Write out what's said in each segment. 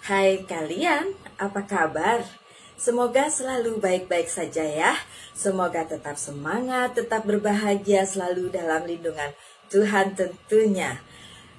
Hai kalian, apa kabar? Semoga selalu baik-baik saja ya. Semoga tetap semangat, tetap berbahagia selalu dalam lindungan Tuhan tentunya.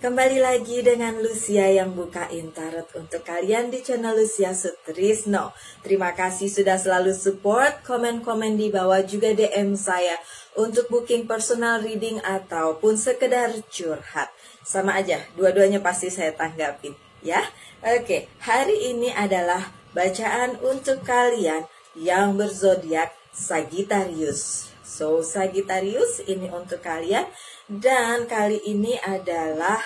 Kembali lagi dengan Lucia yang bukain tarot untuk kalian di channel Lucia Sutrisno. Terima kasih sudah selalu support, komen-komen di bawah, juga DM saya untuk booking personal reading ataupun sekedar curhat. Sama aja, dua-duanya pasti saya tanggapin ya. Oke, hari ini adalah bacaan untuk kalian yang berzodiak Sagittarius. So, Sagittarius ini untuk kalian. Dan kali ini adalah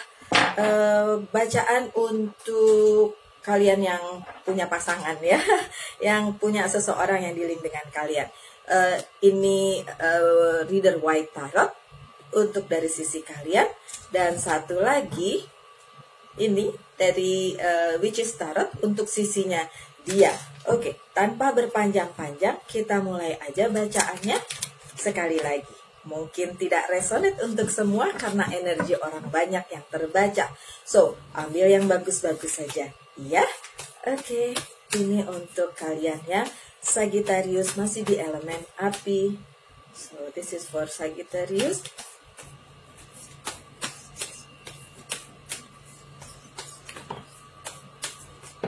bacaan untuk kalian yang punya pasangan ya. Yang punya seseorang yang di-link dengan kalian. Ini reader white tarot untuk dari sisi kalian. Dan satu lagi ini dari Witches Tarot untuk sisinya dia. Oke, tanpa berpanjang-panjang kita mulai aja bacaannya. Sekali lagi, mungkin tidak resonate untuk semua karena energi orang banyak yang terbaca. So, ambil yang bagus-bagus saja ya. Oke, ini untuk kalian ya. Sagittarius masih di elemen api. So, this is for Sagittarius.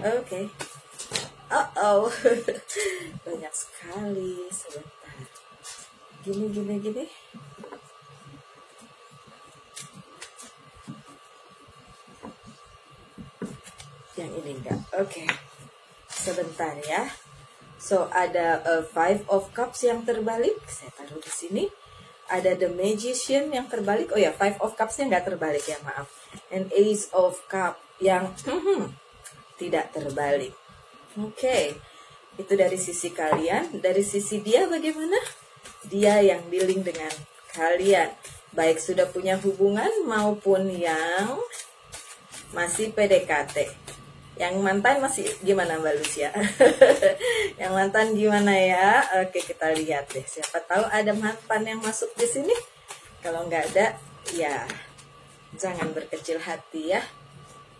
Oke. Oh, banyak sekali. Sebentar. Gini. Yang ini enggak. Oke. Sebentar ya. So, ada Five of Cups yang terbalik. Saya taruh di sini. Ada The Magician yang terbalik. Oh ya, Five of Cups-nya nggak terbalik ya, maaf. And Ace of Cups yang tidak terbalik. Oke, itu dari sisi kalian. Dari sisi dia bagaimana? Dia yang dealing dengan kalian, baik sudah punya hubungan maupun yang masih PDKT. Yang mantan masih gimana Mbak Lucia? Yang mantan gimana ya? Oke, kita lihat deh. Siapa tahu ada mantan yang masuk di sini. Kalau nggak ada, ya jangan berkecil hati ya.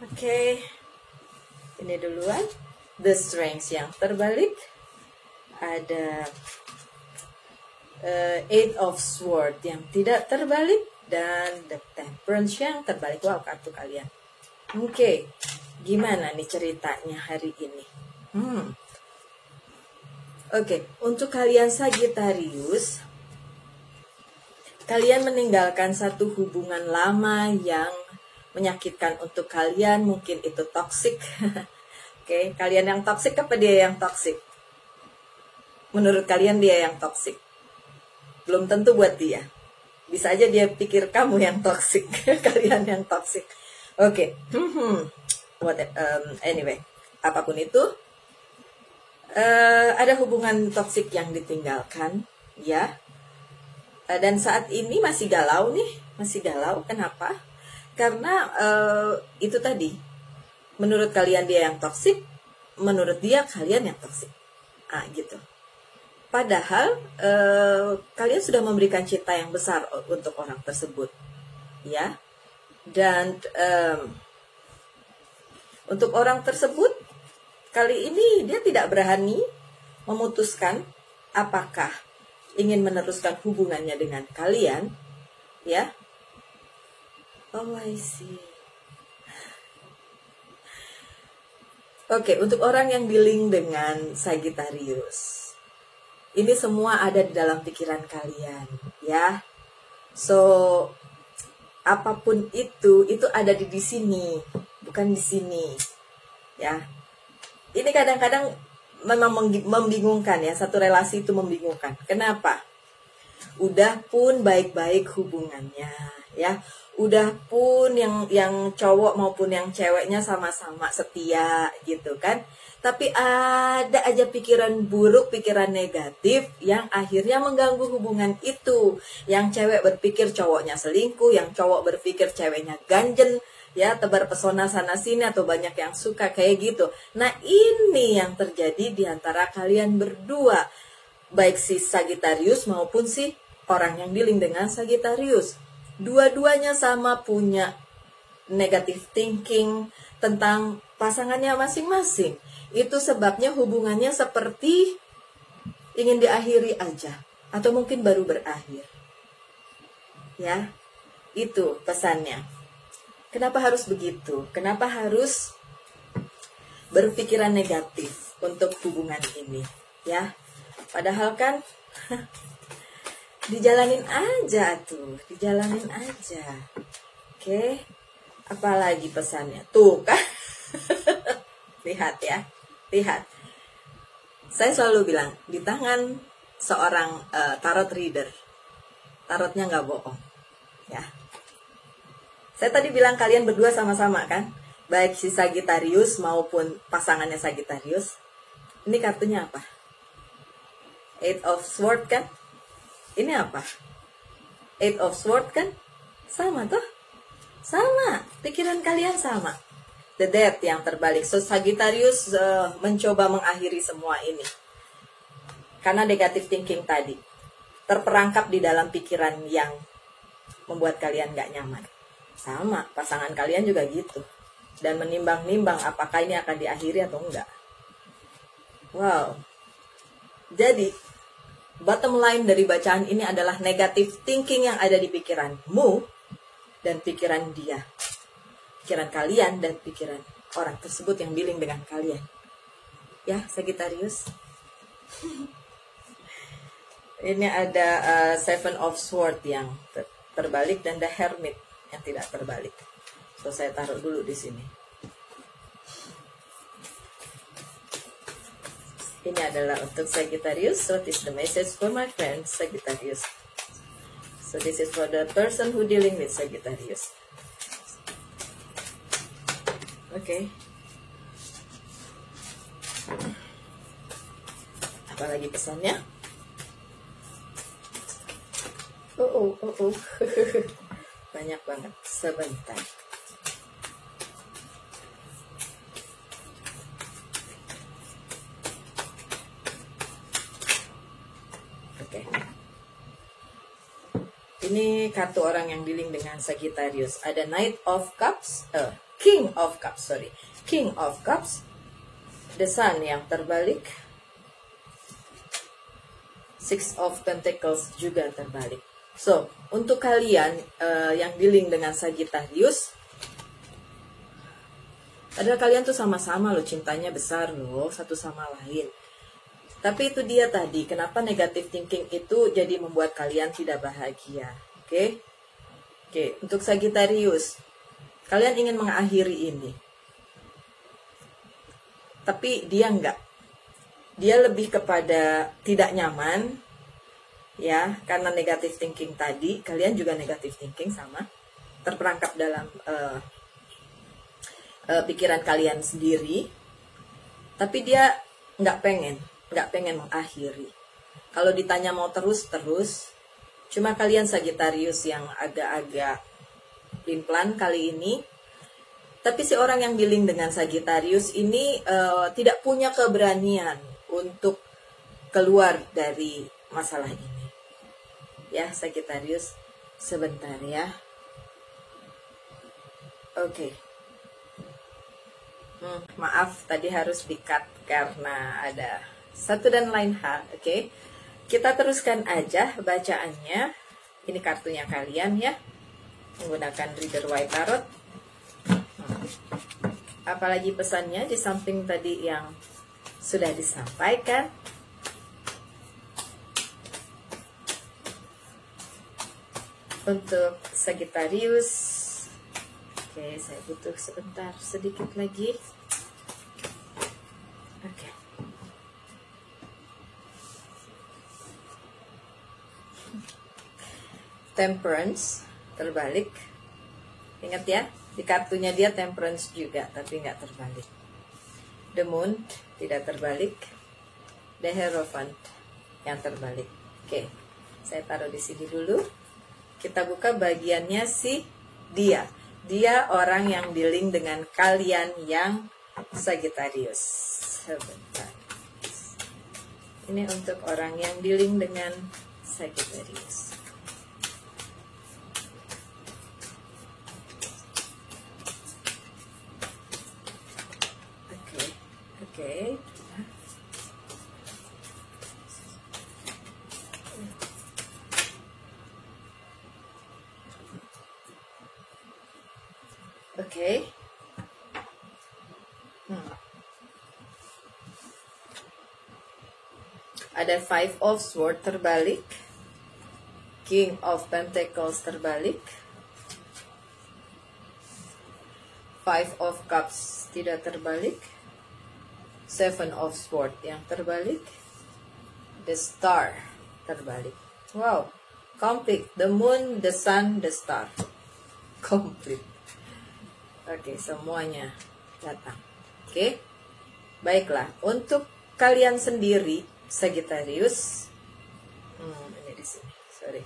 Oke. Ini duluan, The Strength yang terbalik, ada Eight of Swords yang tidak terbalik, dan The Temperance yang terbalik. Wow, kartu kalian. Oke, gimana nih ceritanya hari ini? Oke, untuk kalian Sagittarius, kalian meninggalkan satu hubungan lama yang menyakitkan untuk kalian, mungkin itu toksik. Oke, kalian yang toksik apa dia yang toksik? Menurut kalian dia yang toksik? Belum tentu buat dia. Bisa aja dia pikir kamu yang toksik, kalian yang toksik. Oke. Anyway, apapun itu, ada hubungan toksik yang ditinggalkan, ya. Dan saat ini masih galau nih, masih galau. Kenapa? Karena itu tadi, menurut kalian dia yang toksik, menurut dia kalian yang toksik. Gitu. Padahal kalian sudah memberikan cinta yang besar untuk orang tersebut, ya. Dan untuk orang tersebut kali ini dia tidak berani memutuskan apakah ingin meneruskan hubungannya dengan kalian, ya. Oh, I see. Oke, untuk orang yang dealing dengan Sagittarius, ini semua ada di dalam pikiran kalian, ya. So, apapun itu ada di sini, bukan di sini, ya. Ini kadang-kadang memang membingungkan ya, satu relasi itu membingungkan. Kenapa? Udah pun baik-baik hubungannya, ya. Udah pun yang cowok maupun yang ceweknya sama-sama setia gitu kan. Tapi ada aja pikiran buruk, pikiran negatif yang akhirnya mengganggu hubungan itu. Yang cewek berpikir cowoknya selingkuh, yang cowok berpikir ceweknya ganjen, ya, tebar pesona sana sini atau banyak yang suka kayak gitu. Nah, ini yang terjadi di antara kalian berdua, baik si Sagittarius maupun si orang yang dealing dengan Sagittarius. Dua-duanya sama punya negative thinking, tentang pasangannya masing-masing. Itu sebabnya hubungannya seperti ingin diakhiri aja, atau mungkin baru berakhir. Ya, itu pesannya. Kenapa harus begitu? Kenapa harus berpikiran negatif untuk hubungan ini? Ya, padahal kan dijalanin aja tuh, dijalanin aja. Oke, apalagi pesannya? Tuh kan, lihat ya, lihat. Saya selalu bilang, di tangan seorang tarot reader, tarotnya nggak bohong. Ya, saya tadi bilang kalian berdua sama-sama kan, baik si Sagittarius maupun pasangannya Sagittarius. Ini kartunya apa? Eight of Swords kan? Ini apa? Eight of Swords kan? Sama tuh? Sama, pikiran kalian sama. The Death yang terbalik. So Sagittarius mencoba mengakhiri semua ini karena negative thinking tadi, terperangkap di dalam pikiran yang membuat kalian gak nyaman. Sama, pasangan kalian juga gitu. Dan menimbang-nimbang apakah ini akan diakhiri atau enggak. Wow. Jadi, bottom line dari bacaan ini adalah negative thinking yang ada di pikiranmu dan pikiran dia. Pikiran kalian dan pikiran orang tersebut yang dealing dengan kalian. Ya, Sagittarius. Ini ada Seven of Swords yang terbalik dan The Hermit yang tidak terbalik. So saya taruh dulu di sini. Ini adalah untuk Sagittarius. What is the message for my friend Sagittarius? So this is for the person who dealing with Sagittarius. Okay. Apalagi pesannya? Oh. Banyak banget. Sebentar. Oke. Ini kartu orang yang dealing dengan Sagittarius. Ada Knight of Cups, King of Cups, King of Cups. The Sun yang terbalik. Six of Pentacles juga terbalik. So, untuk kalian yang dealing dengan Sagittarius, padahal kalian tuh sama-sama loh, cintanya besar loh, satu sama lain. Tapi itu dia tadi, kenapa negative thinking itu jadi membuat kalian tidak bahagia. Oke? Untuk Sagittarius, kalian ingin mengakhiri ini. Tapi dia enggak. Dia lebih kepada tidak nyaman, ya, karena negative thinking tadi. Kalian juga negative thinking sama, terperangkap dalam pikiran kalian sendiri. Tapi dia nggak pengen mengakhiri. Kalau ditanya mau terus. Cuma kalian Sagittarius yang agak-agak pelin-pelan kali ini. Tapi si orang yang dealing dengan Sagittarius ini tidak punya keberanian untuk keluar dari masalah ini. Ya, Sagittarius, sebentar ya. Oke. Maaf, tadi harus di-cut karena ada satu dan lain hal. Oke. Kita teruskan aja bacaannya. Ini kartunya kalian ya. Menggunakan Reader White Tarot. Apalagi pesannya di samping tadi yang sudah disampaikan. Untuk Sagittarius, oke, saya butuh sebentar, sedikit lagi. Oke. Temperance terbalik. Ingat ya, di kartunya dia Temperance juga, tapi nggak terbalik. The Moon tidak terbalik. The Hierophant yang terbalik. Oke, saya taruh di sini dulu. Kita buka bagiannya si dia. Dia orang yang dealing dengan kalian yang Sagittarius. Sebentar. Ini untuk orang yang dealing dengan Sagittarius. Oke. Oke. Ada Five of Swords terbalik, King of Pentacles terbalik, Five of Cups tidak terbalik, Seven of Swords yang terbalik, The Star terbalik. Wow, complete. The Moon, the Sun, the Star. Complete. Oke, semuanya datang. Oke, baiklah. Untuk kalian sendiri, Sagittarius, ini di sini. Sorry.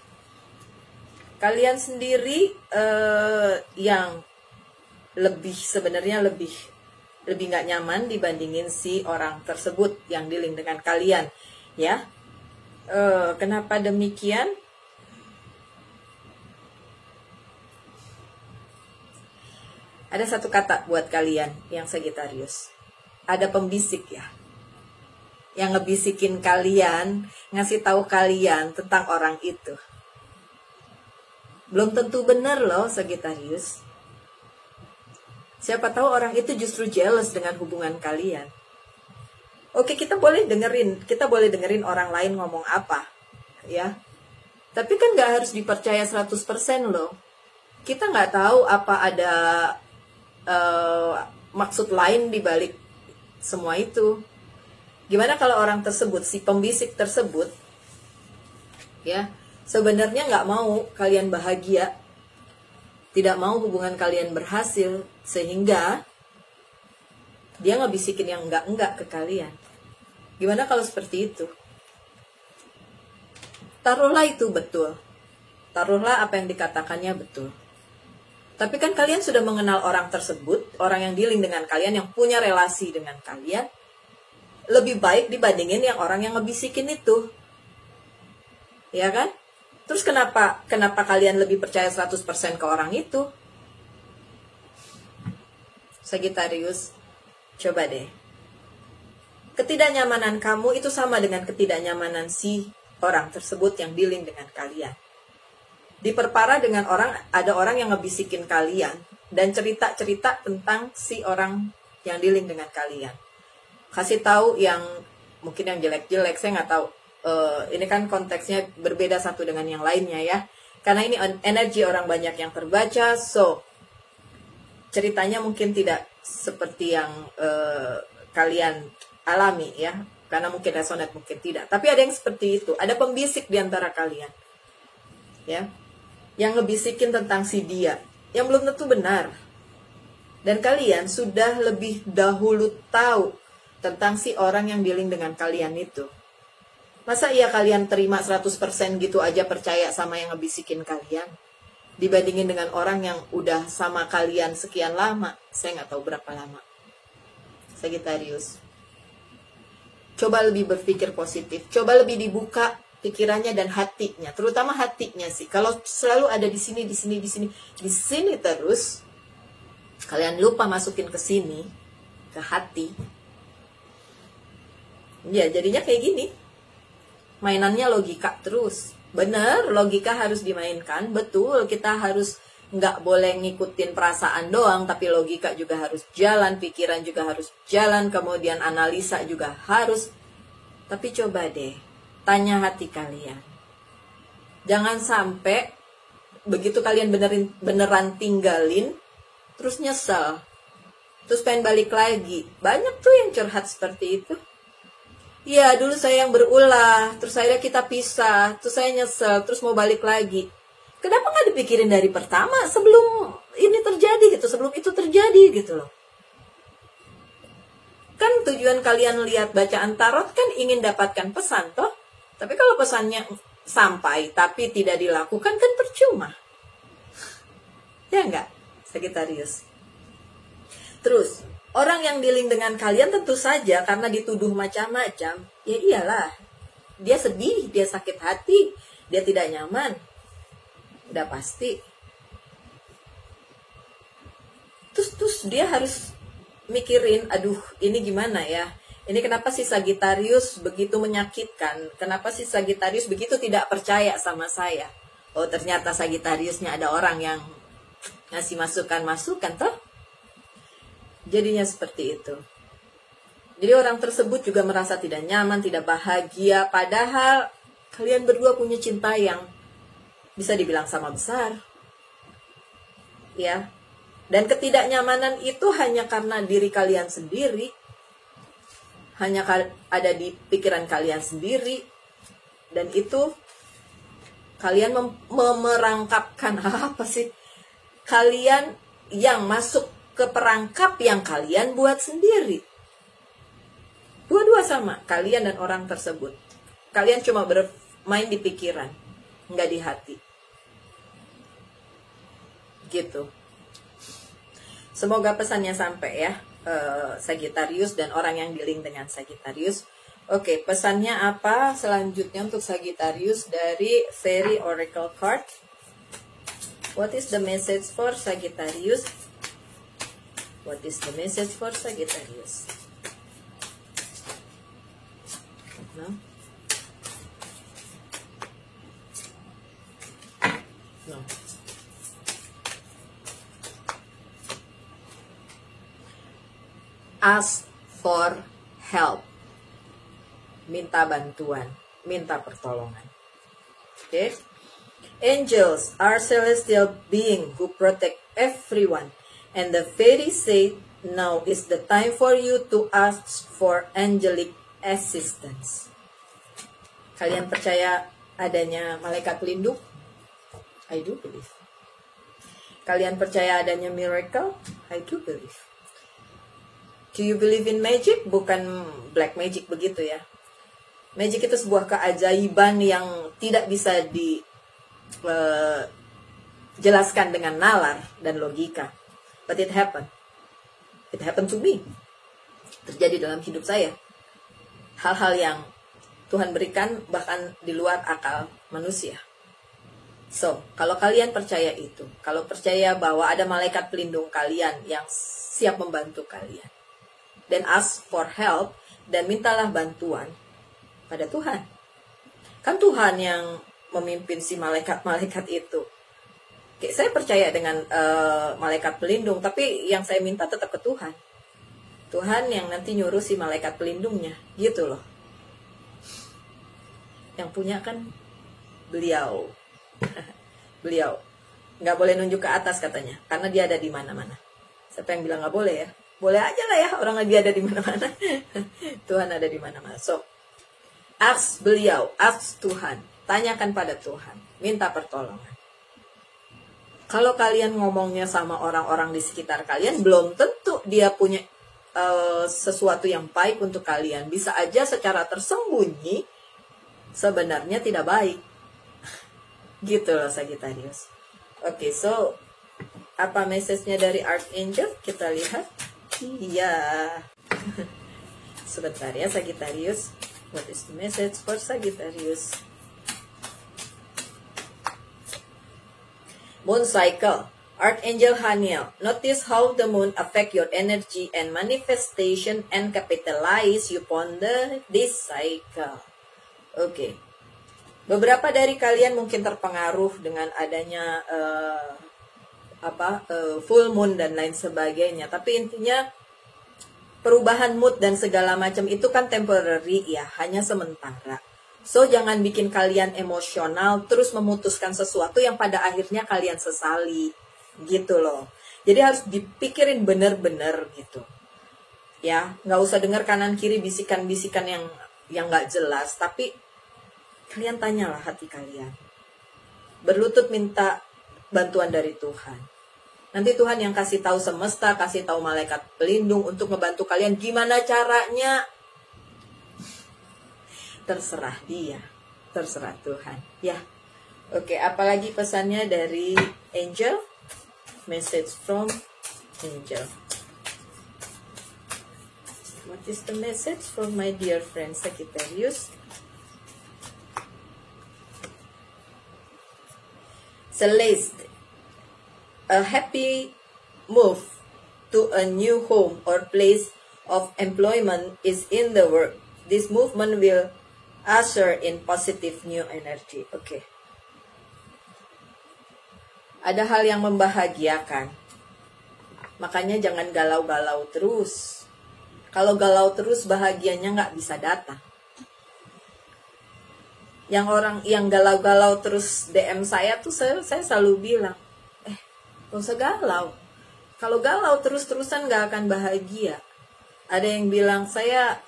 Kalian sendiri yang sebenarnya lebih nggak nyaman dibandingin si orang tersebut yang dealing dengan kalian, ya. Kenapa demikian? Ada satu kata buat kalian yang Sagittarius. Ada pembisik ya, yang ngebisikin kalian, ngasih tahu kalian tentang orang itu. Belum tentu benar loh Sagittarius. Siapa tahu orang itu justru jealous dengan hubungan kalian. Oke, kita boleh dengerin orang lain ngomong apa, ya. Tapi kan nggak harus dipercaya 100% loh. Kita nggak tahu apa ada maksud lain di balik semua itu. Gimana kalau orang tersebut, si pembisik tersebut, ya, sebenarnya nggak mau kalian bahagia, tidak mau hubungan kalian berhasil, sehingga dia ngebisikin yang enggak ke kalian. Gimana kalau seperti itu? Taruhlah itu betul. Taruhlah apa yang dikatakannya betul. Tapi kan kalian sudah mengenal orang tersebut, orang yang dealing dengan kalian, yang punya relasi dengan kalian, lebih baik dibandingin yang orang yang ngebisikin itu. Ya kan? Terus kenapa kalian lebih percaya 100% ke orang itu? Sagittarius, coba deh. Ketidaknyamanan kamu itu sama dengan ketidaknyamanan si orang tersebut yang dealing dengan kalian. Diperparah dengan ada orang yang ngebisikin kalian dan cerita-cerita tentang si orang yang dealing dengan kalian. Kasih tahu yang mungkin yang jelek-jelek, saya nggak tahu. Ini kan konteksnya berbeda satu dengan yang lainnya ya. Karena ini energi orang banyak yang terbaca, so ceritanya mungkin tidak seperti yang kalian alami ya. Karena mungkin resonate, mungkin tidak. Tapi ada yang seperti itu. Ada pembisik di antara kalian, ya, yang ngebisikin tentang si dia, yang belum tentu benar. Dan kalian sudah lebih dahulu tahu tentang si orang yang dealing dengan kalian itu. Masa iya kalian terima 100% gitu aja percaya sama yang ngebisikin kalian? Dibandingin dengan orang yang udah sama kalian sekian lama. Saya nggak tahu berapa lama. Sagittarius, coba lebih berpikir positif. Coba lebih dibuka pikirannya dan hatinya. Terutama hatinya sih. Kalau selalu ada di sini terus, kalian lupa masukin ke sini, ke hati. Ya, jadinya kayak gini. Mainannya logika terus. Bener, logika harus dimainkan. Betul, kita harus nggak boleh ngikutin perasaan doang, tapi logika juga harus jalan, pikiran juga harus jalan, kemudian analisa juga harus. Tapi coba deh, tanya hati kalian. Jangan sampai begitu kalian beneran tinggalin, terus nyesel, terus pengen balik lagi. Banyak tuh yang curhat seperti itu. Ya, dulu saya yang berulah, terus akhirnya kita pisah, terus saya nyesel, terus mau balik lagi. Kenapa nggak dipikirin dari pertama, sebelum ini terjadi gitu, sebelum itu terjadi gitu loh. Kan tujuan kalian lihat bacaan tarot kan ingin dapatkan pesan toh. Tapi kalau pesannya sampai tapi tidak dilakukan kan percuma. Ya enggak, Sagittarius? Terus, orang yang dealing dengan kalian tentu saja karena dituduh macam-macam, ya iyalah. Dia sedih, dia sakit hati, dia tidak nyaman. Udah pasti. Terus dia harus mikirin, aduh ini gimana ya? Ini kenapa sih Sagittarius begitu menyakitkan? Kenapa sih Sagittarius begitu tidak percaya sama saya? Oh ternyata Sagittariusnya ada orang yang ngasih masukan-masukan toh? Jadinya seperti itu. Jadi orang tersebut juga merasa tidak nyaman, tidak bahagia. Padahal kalian berdua punya cinta yang bisa dibilang sama besar. Ya. Dan ketidaknyamanan itu hanya karena diri kalian sendiri. Hanya ada di pikiran kalian sendiri. Dan itu kalian memerangkapkan apa sih? Kalian yang masuk ke perangkap yang kalian buat sendiri. Dua-dua sama, kalian dan orang tersebut. Kalian cuma bermain di pikiran, nggak di hati. Gitu. Semoga pesannya sampai ya, Sagittarius dan orang yang dealing dengan Sagittarius. Oke, pesannya apa selanjutnya untuk Sagittarius dari Fairy Oracle Card? What is the message for Sagittarius? What is the message for Sagittarius? No? No. Ask for help. Minta bantuan, minta pertolongan. Okay? Angels are celestial beings who protect everyone. And the fairy said, now is the time for you to ask for angelic assistance. Kalian percaya adanya malaikat pelindung? I do believe. Kalian percaya adanya miracle? I do believe. Do you believe in magic? Bukan black magic begitu ya. Magic itu sebuah keajaiban yang tidak bisa dijelaskan dengan nalar dan logika. But it happened. It happened to me. Terjadi dalam hidup saya. Hal-hal yang Tuhan berikan bahkan di luar akal manusia. So, kalau kalian percaya itu, kalau percaya bahwa ada malaikat pelindung kalian yang siap membantu kalian, then ask for help dan mintalah bantuan pada Tuhan. Kan Tuhan yang memimpin si malaikat-malaikat itu. Oke, saya percaya dengan malaikat pelindung, tapi yang saya minta tetap ke Tuhan. Tuhan yang nanti nyuruh si malaikat pelindungnya, gitu loh. Yang punya kan beliau. Beliau. Nggak boleh nunjuk ke atas katanya, karena dia ada di mana-mana. Siapa yang bilang nggak boleh ya? Boleh aja lah ya, orang dia ada di mana-mana. Tuhan ada di mana-mana. So, ask beliau, ask Tuhan. Tanyakan pada Tuhan, minta pertolongan. Kalau kalian ngomongnya sama orang-orang di sekitar kalian, belum tentu dia punya sesuatu yang baik untuk kalian. Bisa aja secara tersembunyi, sebenarnya tidak baik. Gitu loh Sagittarius. Oke, so apa message-nya dari Archangel? Kita lihat. Iya. Sebentar ya Sagittarius. What is the message for Sagittarius? Moon cycle. Archangel Haniel. Notice how the moon affect your energy and manifestation and capitalize you ponder this cycle. Oke. Beberapa dari kalian mungkin terpengaruh dengan adanya full moon dan lain sebagainya. Tapi intinya perubahan mood dan segala macam itu kan temporary ya, hanya sementara. So, jangan bikin kalian emosional terus memutuskan sesuatu yang pada akhirnya kalian sesali. Gitu loh. Jadi harus dipikirin bener-bener gitu. Ya, nggak usah dengar kanan kiri bisikan-bisikan yang nggak jelas. Tapi kalian tanyalah hati kalian. Berlutut minta bantuan dari Tuhan. Nanti Tuhan yang kasih tahu semesta, kasih tahu malaikat pelindung untuk membantu kalian gimana caranya. Terserah dia, terserah Tuhan. Ya, oke. Apalagi pesannya dari Angel? Message from Angel. What is the message from my dear friend Sagittarius? Celeste, a happy move to a new home or place of employment is in the work. This movement will usher in positive new energy. Oke. Ada hal yang membahagiakan. Makanya jangan galau-galau terus. Kalau galau terus, bahagianya nggak bisa datang. Yang orang yang galau-galau terus DM saya tuh, saya selalu bilang, gak usah galau. Kalau galau terus-terusan nggak akan bahagia. Ada yang bilang, saya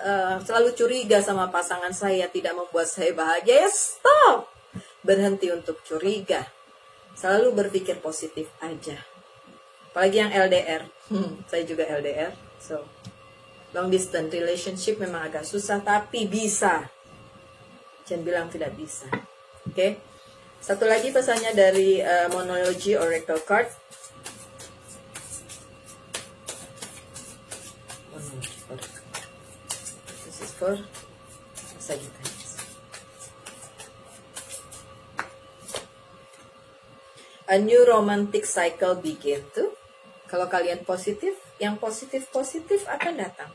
selalu curiga sama pasangan saya, tidak membuat saya bahagia. Ya stop! Berhenti untuk curiga. Selalu berpikir positif aja. Apalagi yang LDR. Saya juga LDR. So, long distance relationship memang agak susah, tapi bisa. Jangan bilang tidak bisa. Oke? Satu lagi pesannya dari Monology Oracle Card. This is for Sagittarius. A new romantic cycle begin tuh. Kalau kalian positif, yang positif-positif akan datang.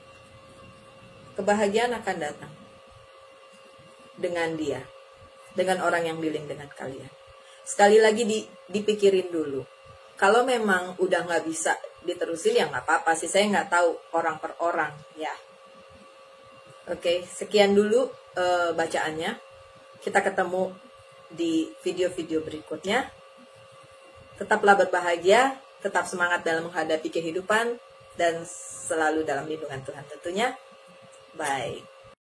Kebahagiaan akan datang. Dengan dia. Dengan orang yang dealing dengan kalian. Sekali lagi dipikirin dulu. Kalau memang udah nggak bisa diterusin, ya nggak apa-apa sih. Saya nggak tahu orang per orang, ya. Oke, sekian dulu bacaannya. Kita ketemu di video-video berikutnya. Tetaplah berbahagia, tetap semangat dalam menghadapi kehidupan, dan selalu dalam lindungan Tuhan tentunya. Bye.